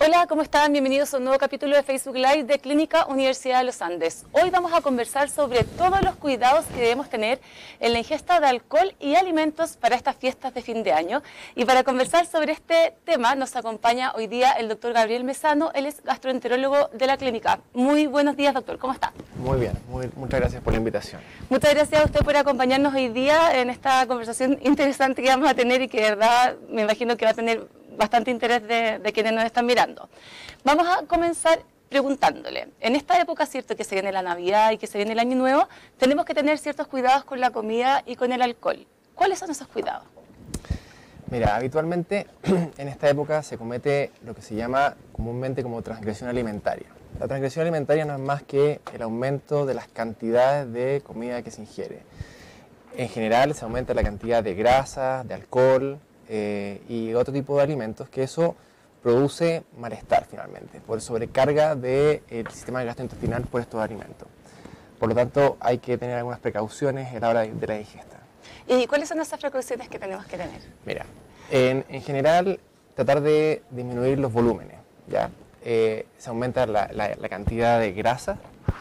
Hola, ¿cómo están? Bienvenidos a un nuevo capítulo de Facebook Live de Clínica Universidad de los Andes. Hoy vamos a conversar sobre todos los cuidados que debemos tener en la ingesta de alcohol y alimentos para estas fiestas de fin de año. Y para conversar sobre este tema nos acompaña hoy día el doctor Gabriel Mesano, él es gastroenterólogo de la clínica. Muy buenos días, doctor, ¿cómo está? Muy bien, muchas gracias por la invitación. Muchas gracias a usted por acompañarnos hoy día en esta conversación interesante que vamos a tener y que de verdad me imagino que va a tener bastante interés de quienes nos están mirando. Vamos a comenzar preguntándole, en esta época, cierto que se viene la Navidad y que se viene el Año Nuevo, tenemos que tener ciertos cuidados con la comida y con el alcohol. ¿Cuáles son esos cuidados? Mira, habitualmente en esta época se comete lo que se llama comúnmente como transgresión alimentaria. La transgresión alimentaria no es más que el aumento de las cantidades de comida que se ingiere. En general se aumenta la cantidad de grasa, de alcohol, y otro tipo de alimentos, que eso produce malestar finalmente, por sobrecarga del sistema gastrointestinal por estos alimentos. Por lo tanto, hay que tener algunas precauciones a la hora de la ingesta. ¿Y cuáles son esas precauciones que tenemos que tener? Mira, en general, tratar de disminuir los volúmenes, ¿ya? Se aumenta la cantidad de grasa,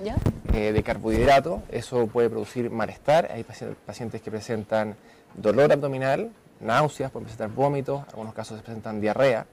¿ya? De carbohidratos, eso puede producir malestar. Hay pacientes que presentan dolor abdominal, náuseas, pueden presentar vómitos, en algunos casos se presentan diarrea.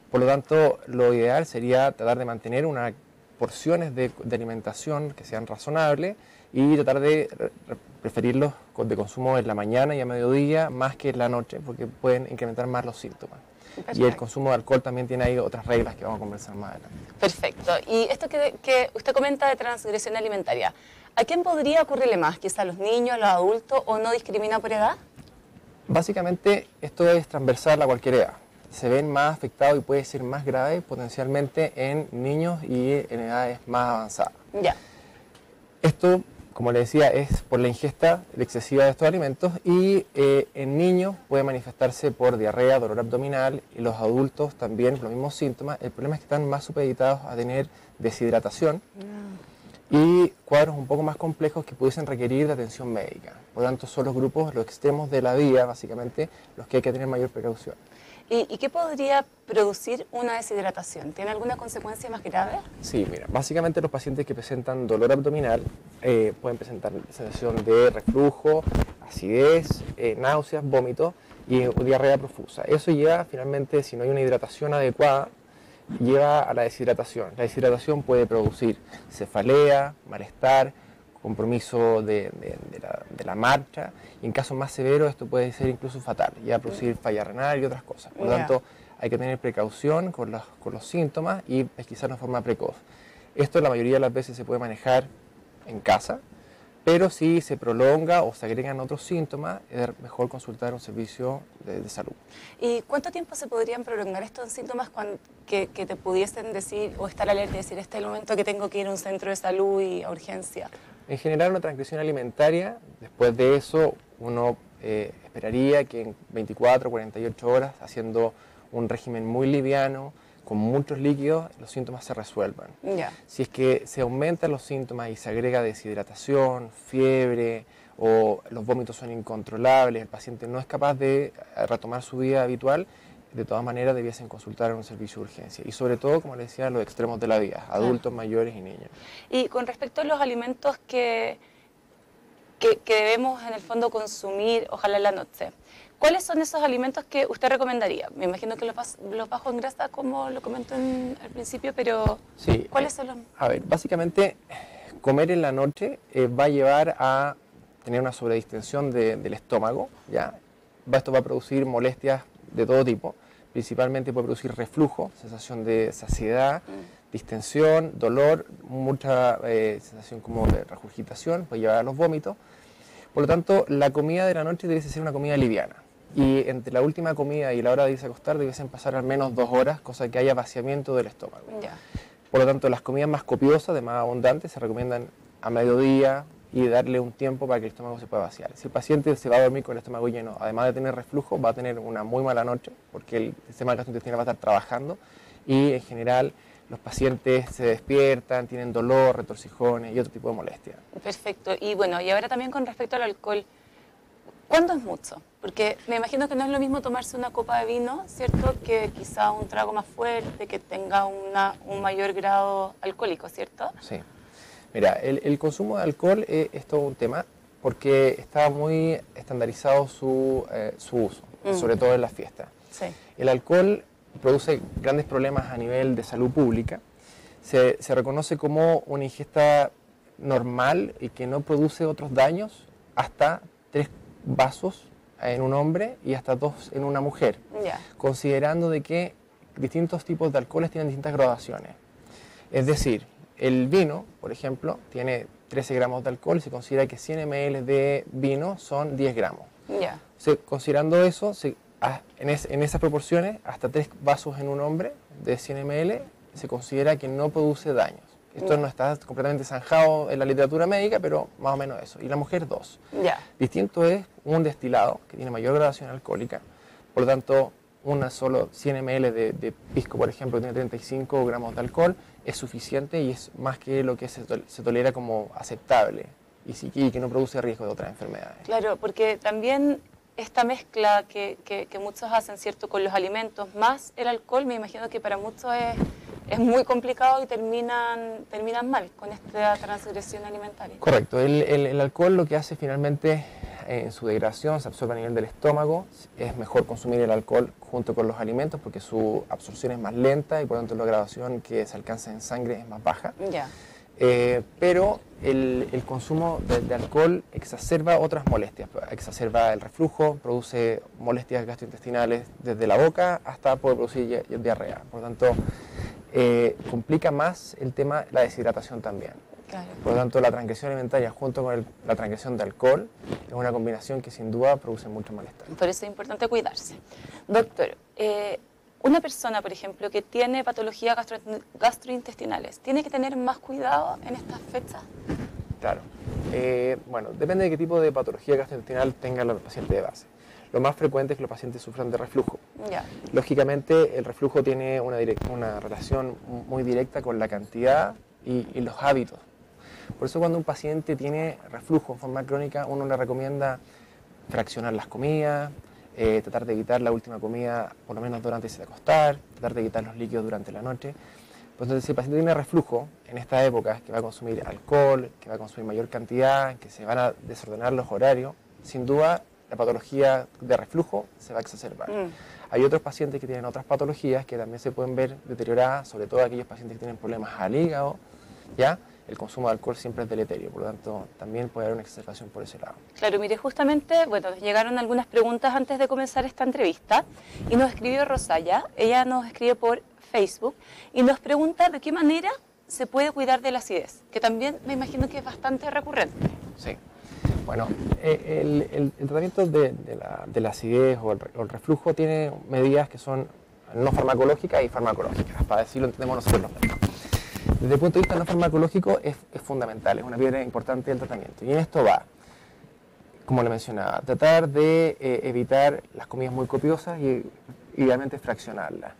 Por lo tanto, lo ideal sería tratar de mantener unas porciones de alimentación que sean razonables y tratar de preferirlos de consumo en la mañana y a mediodía más que en la noche, porque pueden incrementar más los síntomas. Perfecto. Y el consumo de alcohol también tiene ahí otras reglas que vamos a conversar más adelante. Perfecto. Y esto que usted comenta de transgresión alimentaria, ¿a quién podría ocurrirle más? ¿Quizá a los niños, a los adultos o no discrimina por edad? Básicamente esto es transversal a cualquier edad. Se ven más afectados y puede ser más grave potencialmente en niños y en edades más avanzadas. Ya. Esto, como le decía, es por la ingesta excesiva de estos alimentos y en niños puede manifestarse por diarrea, dolor abdominal y los adultos también los mismos síntomas. El problema es que están más supeditados a tener deshidratación. Y cuadros un poco más complejos que pudiesen requerir de atención médica. Por lo tanto, son los grupos, los extremos de la vía, básicamente, los que hay que tener mayor precaución. ¿Y qué podría producir una deshidratación? ¿Tiene alguna consecuencia más grave? Sí, mira, básicamente los pacientes que presentan dolor abdominal pueden presentar sensación de reflujo, acidez, náuseas, vómitos y diarrea profusa. Eso lleva finalmente, si no hay una hidratación adecuada, lleva a la deshidratación. La deshidratación puede producir cefalea, malestar, compromiso de la marcha, y en casos más severos esto puede ser incluso fatal, ya producir falla renal y otras cosas. Por lo tanto, hay que tener precaución con los síntomas y pesquisar de forma precoz. Esto la mayoría de las veces se puede manejar en casa, pero si se prolonga o se agregan otros síntomas, es mejor consultar un servicio de salud. ¿Y cuánto tiempo se podrían prolongar estos síntomas que te pudiesen decir o estar alerta y decir, este es el momento que tengo que ir a un centro de salud y a urgencia? En general, una transgresión alimentaria, después de eso, uno esperaría que en 24 o 48 horas, haciendo un régimen muy liviano, con muchos líquidos, los síntomas se resuelvan. Yeah. Si es que se aumentan los síntomas y se agrega deshidratación, fiebre o los vómitos son incontrolables, el paciente no es capaz de retomar su vida habitual, de todas maneras debiesen consultar a un servicio de urgencia. Y sobre todo, como les decía, los extremos de la vida, adultos, mayores y niños. Y con respecto a los alimentos que debemos en el fondo consumir, ojalá en la noche, ¿cuáles son esos alimentos que usted recomendaría? Me imagino que los bajos en grasa, como lo comentó al principio, pero sí, ¿cuáles son los...? A ver, básicamente comer en la noche va a llevar a tener una sobredistensión del estómago, ¿ya? Esto va a producir molestias de todo tipo, principalmente puede producir reflujo, sensación de saciedad, distensión, dolor, mucha sensación como de regurgitación, puede llevar a los vómitos. Por lo tanto, la comida de la noche debe ser una comida liviana. Y entre la última comida y la hora de irse a acostar debiesen pasar al menos 2 horas, cosa que haya vaciamiento del estómago. Yeah. Por lo tanto, las comidas más copiosas, de más abundantes, se recomiendan a mediodía y darle un tiempo para que el estómago se pueda vaciar. Si el paciente se va a dormir con el estómago lleno, además de tener reflujo, va a tener una muy mala noche, porque el sistema gastrointestinal va a estar trabajando y en general los pacientes se despiertan, tienen dolor, retorcijones y otro tipo de molestias. Perfecto. Y bueno, y ahora también con respecto al alcohol, ¿cuándo es mucho? Porque me imagino que no es lo mismo tomarse una copa de vino, ¿cierto? Que quizá un trago más fuerte, que tenga un mayor grado alcohólico, ¿cierto? Sí. Mira, el consumo de alcohol es todo un tema porque está muy estandarizado su uso, sobre todo en las fiestas. Sí. El alcohol produce grandes problemas a nivel de salud pública. Se reconoce como una ingesta normal y que no produce otros daños hasta 3 vasos en un hombre y hasta 2 en una mujer, considerando de que distintos tipos de alcoholes tienen distintas graduaciones. Es decir, el vino, por ejemplo, tiene 13 gramos de alcohol y se considera que 100 ml de vino son 10 gramos. Considerando eso, en esas proporciones, hasta 3 vasos en un hombre de 100 ml se considera que no produce daños. Esto no está completamente zanjado en la literatura médica, pero más o menos eso. Y la mujer 2. Distinto es un destilado que tiene mayor graduación alcohólica, por lo tanto, solo 100 ml de pisco, por ejemplo, que tiene 35 gramos de alcohol, es suficiente y es más que lo que se tolera como aceptable y que no produce riesgo de otras enfermedades. Claro, porque también esta mezcla que muchos hacen, ¿cierto?, con los alimentos más el alcohol, me imagino que para muchos es muy complicado y terminan mal con esta transgresión alimentaria. Correcto. El alcohol lo que hace finalmente en su degradación se absorbe a nivel del estómago. Es mejor consumir el alcohol junto con los alimentos porque su absorción es más lenta y por lo tanto la graduación que se alcanza en sangre es más baja. Pero el consumo de alcohol exacerba otras molestias, exacerba el reflujo, produce molestias gastrointestinales desde la boca hasta poder producir diarrea. Por lo tanto, complica más el tema la deshidratación también. Por lo tanto, la transgresión alimentaria junto con la transgresión de alcohol es una combinación que sin duda produce mucho malestar. Por eso es importante cuidarse. Doctor, una persona, por ejemplo, que tiene patologías gastrointestinales, ¿tiene que tener más cuidado en estas fechas? Claro. Bueno, depende de qué tipo de patología gastrointestinal tenga el paciente de base. Lo más frecuente es que los pacientes sufran de reflujo. Lógicamente, el reflujo tiene una relación muy directa con la cantidad y los hábitos. Por eso cuando un paciente tiene reflujo en forma crónica, uno le recomienda fraccionar las comidas, tratar de evitar la última comida por lo menos durante de acostar, tratar de evitar los líquidos durante la noche. Entonces, si el paciente tiene reflujo en esta época, que va a consumir alcohol, que va a consumir mayor cantidad, que se van a desordenar los horarios, sin duda la patología de reflujo se va a exacerbar. Hay otros pacientes que tienen otras patologías que también se pueden ver deterioradas, sobre todo aquellos pacientes que tienen problemas al hígado, ¿ya? El consumo de alcohol siempre es deleterio, por lo tanto también puede haber una exacerbación por ese lado. Claro, mire, justamente, bueno, llegaron algunas preguntas antes de comenzar esta entrevista y nos escribió Rosaya, ella nos escribe por Facebook y nos pregunta de qué manera se puede cuidar de la acidez, que también me imagino que es bastante recurrente. Sí. Bueno, el tratamiento de la acidez o el reflujo tiene medidas que son no farmacológicas y farmacológicas, para decirlo entendemos nosotros los médicos. Desde el punto de vista no farmacológico es fundamental, es una piedra importante del tratamiento. Y en esto va, como le mencionaba, tratar de evitar las comidas muy copiosas y idealmente fraccionarlas.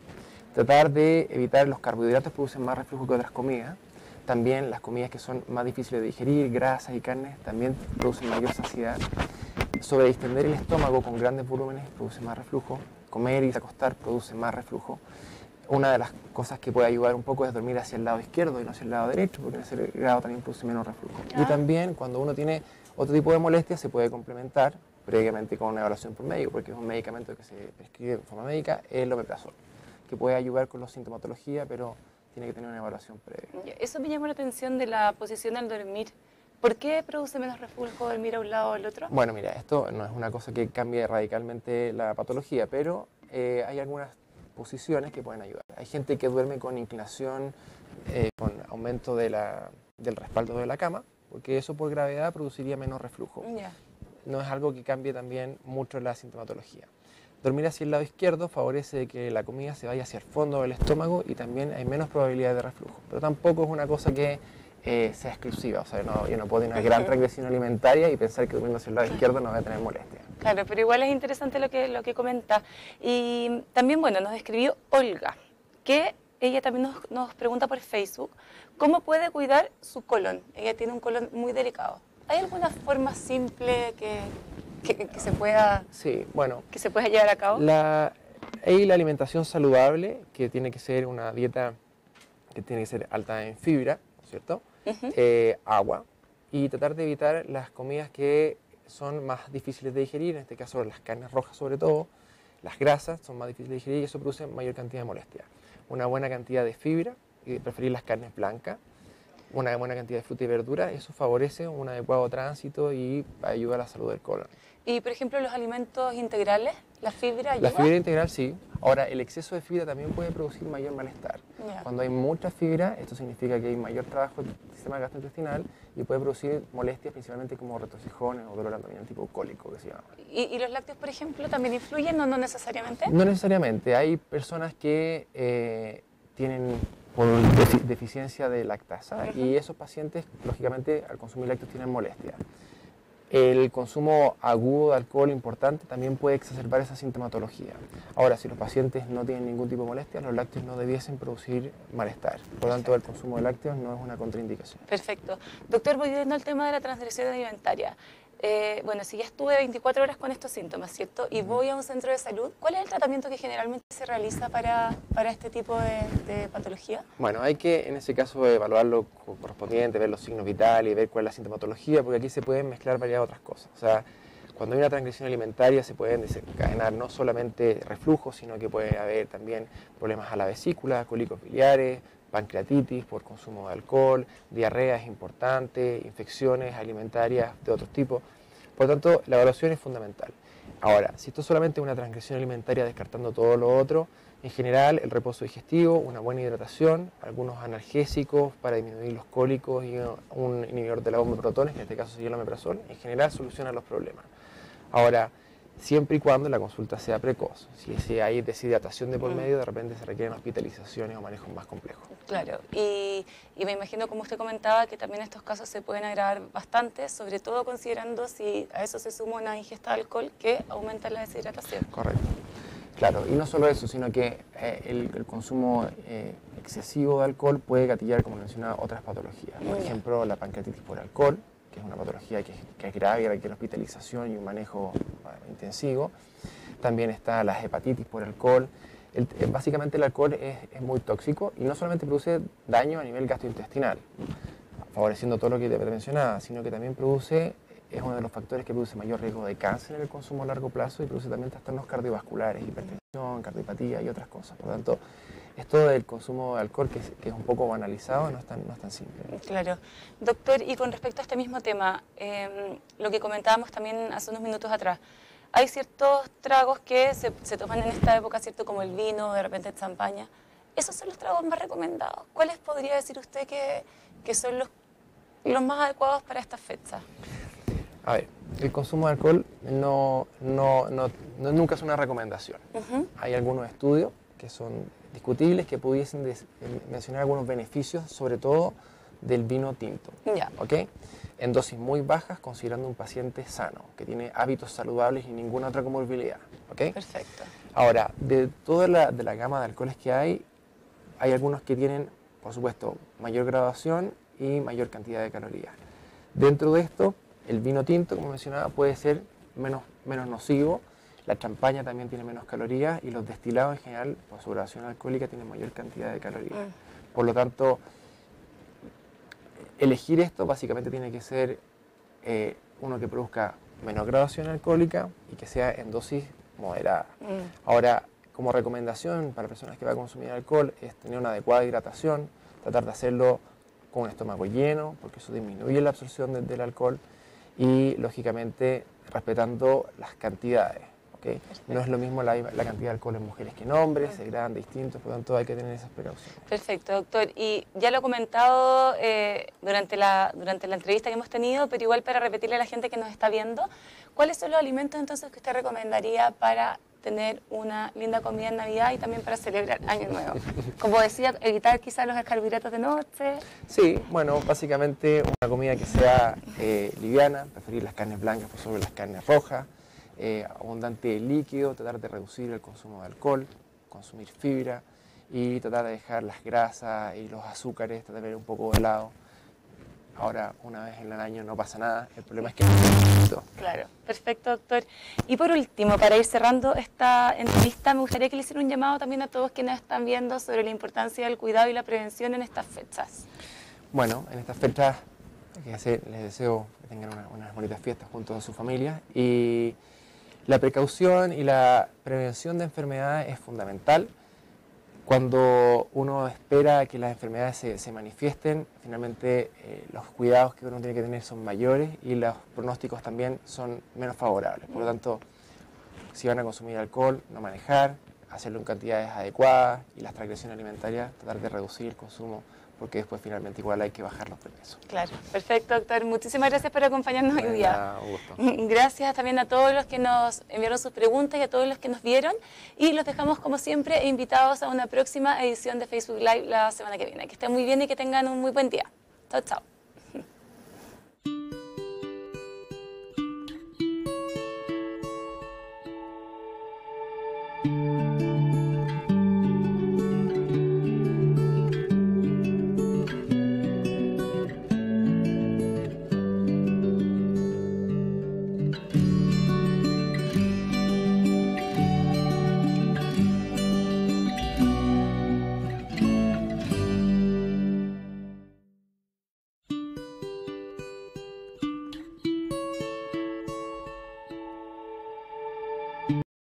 Tratar de evitar los carbohidratos que producen más reflujo que otras comidas. También las comidas que son más difíciles de digerir, grasas y carnes, también producen mayor saciedad. Sobre distender el estómago con grandes volúmenes produce más reflujo. Comer y acostar produce más reflujo. Una de las cosas que puede ayudar un poco es dormir hacia el lado izquierdo y no hacia el lado derecho, porque en ese grado también produce menos reflujo. Y también cuando uno tiene otro tipo de molestias se puede complementar previamente con una evaluación por médico, porque es un medicamento que se prescribe de forma médica, el omeprazol, que puede ayudar con la sintomatología, pero tiene que tener una evaluación previa. Eso me llamó la atención de la posición al dormir. ¿Por qué produce menos reflujo dormir a un lado o al otro? Bueno, mira, esto no es una cosa que cambie radicalmente la patología, pero hay algunas posiciones que pueden ayudar. Hay gente que duerme con inclinación, con aumento del respaldo de la cama, porque eso por gravedad produciría menos reflujo. No es algo que cambie también mucho la sintomatología. Dormir hacia el lado izquierdo favorece que la comida se vaya hacia el fondo del estómago y también hay menos probabilidad de reflujo. Pero tampoco es una cosa que sea exclusiva. O sea, yo no puedo tener una gran transgresión alimentaria y pensar que durmiendo hacia el lado izquierdo no voy a tener molestia. Claro, pero igual es interesante lo que comenta. Y también, bueno, nos escribió Olga, que ella también nos pregunta por Facebook, ¿cómo puede cuidar su colon? Ella tiene un colon muy delicado. ¿Hay alguna forma simple que se pueda, Sí, bueno, que se pueda llevar a cabo? hay la alimentación saludable, que tiene que ser una dieta que tiene que ser alta en fibra, ¿cierto? Ujú. Agua, y tratar de evitar las comidas que son más difíciles de digerir, en este caso las carnes rojas sobre todo, las grasas son más difíciles de digerir y eso produce mayor cantidad de molestia. Una buena cantidad de fibra, y preferir las carnes blancas, una buena cantidad de fruta y verdura, eso favorece un adecuado tránsito y ayuda a la salud del colon. Y, por ejemplo, los alimentos integrales, ¿la fibra La ayuda? fibra integral sí. Ahora, el exceso de fibra también puede producir mayor malestar. Ya. Cuando hay mucha fibra, esto significa que hay mayor trabajo del sistema gastrointestinal y puede producir molestias principalmente como retorcijones o dolor abdominal tipo cólico, que se llama. ¿Y los lácteos, por ejemplo, también influyen o no necesariamente? No necesariamente. Hay personas que tienen por deficiencia de lactasa y esos pacientes, lógicamente, al consumir lácteos tienen molestias. El consumo agudo de alcohol importante también puede exacerbar esa sintomatología. Ahora, si los pacientes no tienen ningún tipo de molestia, los lácteos no debiesen producir malestar. Por lo tanto, el consumo de lácteos no es una contraindicación. Perfecto. Doctor, volviendo al tema de la transgresión alimentaria. Bueno, si ya estuve 24 horas con estos síntomas, ¿cierto? Y voy a un centro de salud, ¿cuál es el tratamiento que generalmente se realiza para este tipo de patología? Bueno, hay que en ese caso evaluar lo correspondiente, ver los signos vitales, ver cuál es la sintomatología, porque aquí se pueden mezclar varias otras cosas. O sea, cuando hay una transgresión alimentaria se pueden desencadenar no solamente reflujo, sino que puede haber también problemas a la vesícula, cólicos biliares, pancreatitis por consumo de alcohol, diarrea es importante, infecciones alimentarias de otros tipos. Por lo tanto, la evaluación es fundamental. Ahora, si esto es solamente una transgresión alimentaria descartando todo lo otro, en general el reposo digestivo, una buena hidratación, algunos analgésicos para disminuir los cólicos y un inhibidor de la bomba de protones, que en este caso sería el omeprazol, en general soluciona los problemas. Ahora, siempre y cuando la consulta sea precoz. Si hay deshidratación de por medio, de repente se requieren hospitalizaciones o manejos más complejos. Claro, y me imagino, como usted comentaba, que también estos casos se pueden agravar bastante, sobre todo considerando si a eso se suma una ingesta de alcohol que aumenta la deshidratación. Correcto. Claro, y no solo eso, sino que el consumo excesivo de alcohol puede gatillar, como mencionaba, otras patologías. Por ejemplo, la pancreatitis por alcohol, que es una patología que es grave y requiere hospitalización y un manejo intensivo. También está la hepatitis por alcohol. Básicamente el alcohol es muy tóxico y no solamente produce daño a nivel gastrointestinal, favoreciendo todo lo que te mencionaba, sino que también es uno de los factores que produce mayor riesgo de cáncer en el consumo a largo plazo y produce también trastornos cardiovasculares, hipertensión, cardiopatía y otras cosas. Por lo tanto, esto del consumo de alcohol, que es un poco banalizado, no es tan simple. Claro. Doctor, y con respecto a este mismo tema, lo que comentábamos también hace unos minutos atrás, hay ciertos tragos que se toman en esta época, ¿cierto? Como el vino, de repente champaña. ¿Esos son los tragos más recomendados? ¿Cuáles podría decir usted que son los más adecuados para estas fechas? A ver, el consumo de alcohol nunca es una recomendación. Hay algunos estudios que son discutibles que pudiesen mencionar algunos beneficios, sobre todo del vino tinto, ¿ok? En dosis muy bajas, considerando un paciente sano, que tiene hábitos saludables y ninguna otra comorbilidad, ¿ok? Perfecto. Ahora, de toda la gama de alcoholes que hay algunos que tienen, por supuesto, mayor graduación y mayor cantidad de calorías. Dentro de esto, el vino tinto, como mencionaba, puede ser menos nocivo. La champaña también tiene menos calorías y los destilados en general, por su graduación alcohólica, tienen mayor cantidad de calorías. Por lo tanto, elegir esto básicamente tiene que ser uno que produzca menor graduación alcohólica y que sea en dosis moderada. Ahora, como recomendación para personas que van a consumir alcohol es tener una adecuada hidratación, tratar de hacerlo con un estómago lleno, porque eso disminuye la absorción del alcohol y, lógicamente, respetando las cantidades. ¿Okay? No es lo mismo la cantidad de alcohol en mujeres que en hombres, se gradan distintos, por lo tanto hay que tener esas precauciones. Perfecto, doctor. Y ya lo he comentado durante la entrevista que hemos tenido, pero igual para repetirle a la gente que nos está viendo, ¿cuáles son los alimentos entonces que usted recomendaría para tener una linda comida en Navidad y también para celebrar Año Nuevo? Como decía, evitar quizás los carbohidratos de noche. Sí, bueno, básicamente una comida que sea liviana, preferir las carnes blancas por sobre las carnes rojas, abundante líquido, tratar de reducir el consumo de alcohol, consumir fibra y tratar de dejar las grasas y los azúcares, tratar de ver un poco de lado. ahora una vez en el año no pasa nada, el problema es que... Claro, perfecto, doctor. Y por último, para ir cerrando esta entrevista, me gustaría que le hiciera un llamado también a todos quienes están viendo sobre la importancia del cuidado y la prevención en estas fechas. Bueno, en estas fechas les deseo que tengan unas bonitas fiestas junto a su familia, y la precaución y la prevención de enfermedades es fundamental. Cuando uno espera que las enfermedades se manifiesten, finalmente los cuidados que uno tiene que tener son mayores y los pronósticos también son menos favorables. Por lo tanto, si van a consumir alcohol, no manejar, hacerlo en cantidades adecuadas, y las transgresiones alimentarias, tratar de reducir el consumo, porque después finalmente igual hay que bajarlos de peso. Claro, perfecto, doctor. Muchísimas gracias por acompañarnos hoy día. Un gusto. Gracias también a todos los que nos enviaron sus preguntas y a todos los que nos vieron. Y los dejamos, como siempre, invitados a una próxima edición de Facebook Live la semana que viene. Que estén muy bien y que tengan un muy buen día. Chao, chao.